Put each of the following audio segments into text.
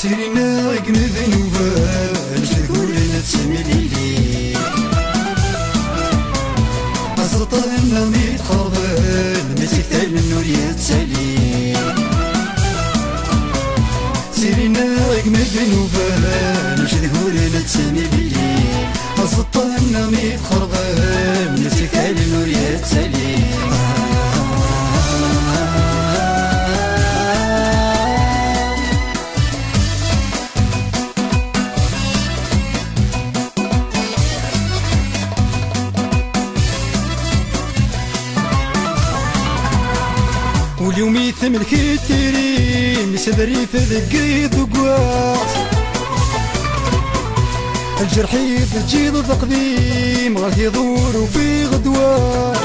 سيرنا قمد نوفال تقول لنا تسميلي أسطرنا ميت خربان مسكتال النور يتسالي سيرنا قمد نوفال تقول لنا تسميلي أسطرنا ميت خربان مسكتال النور يتسالي واليوم يثمن كتيرين مسدري في ذقيد وقواس الجرح يفجيض القديم غاث يدور وفي غدواس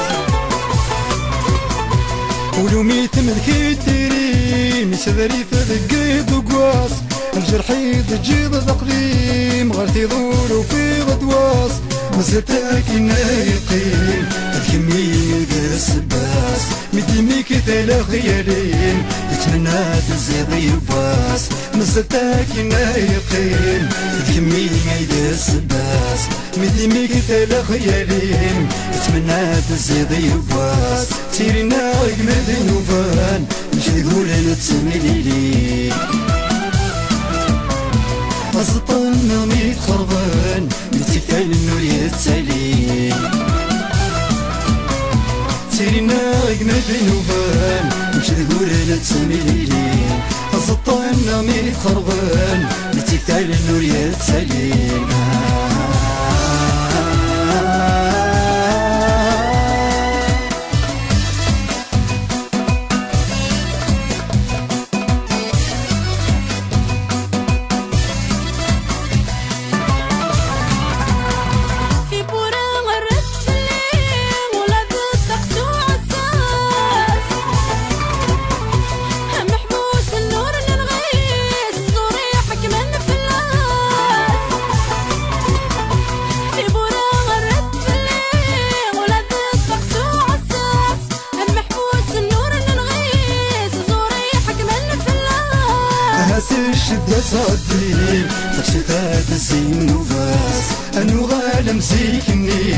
واليوم يثمن كتيرين مسدري في ذقيد وقواس الجرح يفجيض القديم غاث يدور وفي غدواس مزتاك يقين الكمين السباس مديمي كثير خيالين يتمنى تزيد يباس مزتاك يقين الكمين السباس مديمي كثير خيالين يتمنى تزيد يباس سيرنا قمد نوفان مش تقول انا تسميلي أسطلنا ميت خربان متكتال النور يتسالي سيرنا قمد نوفان مش تقول انا تسميلي أسطلنا ميت خربان متكتال النور يتسالي الشدة صدري تفسيتات الزين نوفاس أنو غالم زيكني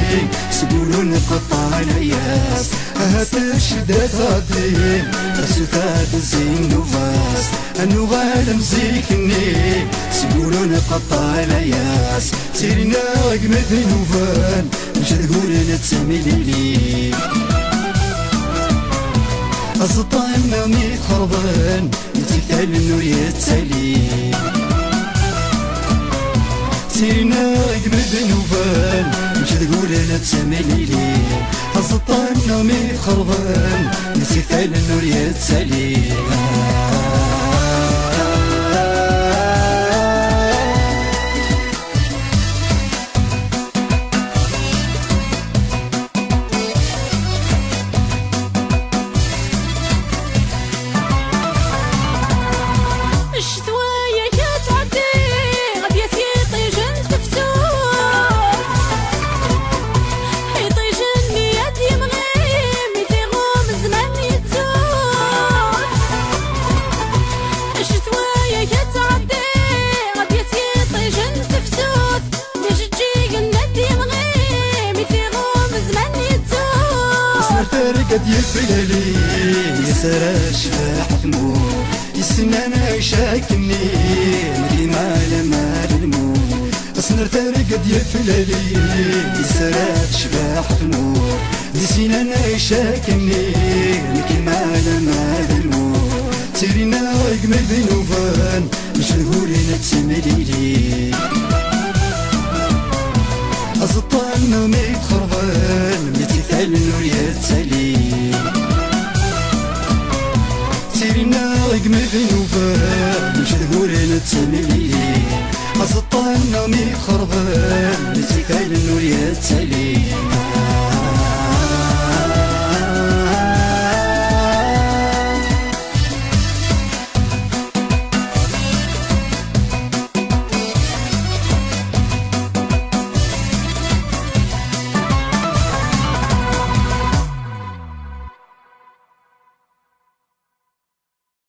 سبولون قطع العياس هات الشدة صدري تفسيتات الزين نوفاس أنو غالم زيكني سبولون قطع العياس سيرنا قمد نوفان مش تقول انا تسميلي أسطعنا ميت خربان متكتال النور يتسالي سيرنا قمد نوفان مش تقول انا تسميلي أسطعنا ميت خربان متكتال النور يتسالي قد يفلالي يسرى شفاح الموت يسنانا يشاكني مدي مال الموت أصنر قد يفلالي يسرى شفاح الموت يسنانا يشاكني مدي مال الموت سيرنا قمد نوفان مش نقولنا تسميلي أسطعنا ميت خربان متكتال النور يتسالي سيرنا قمد نوفان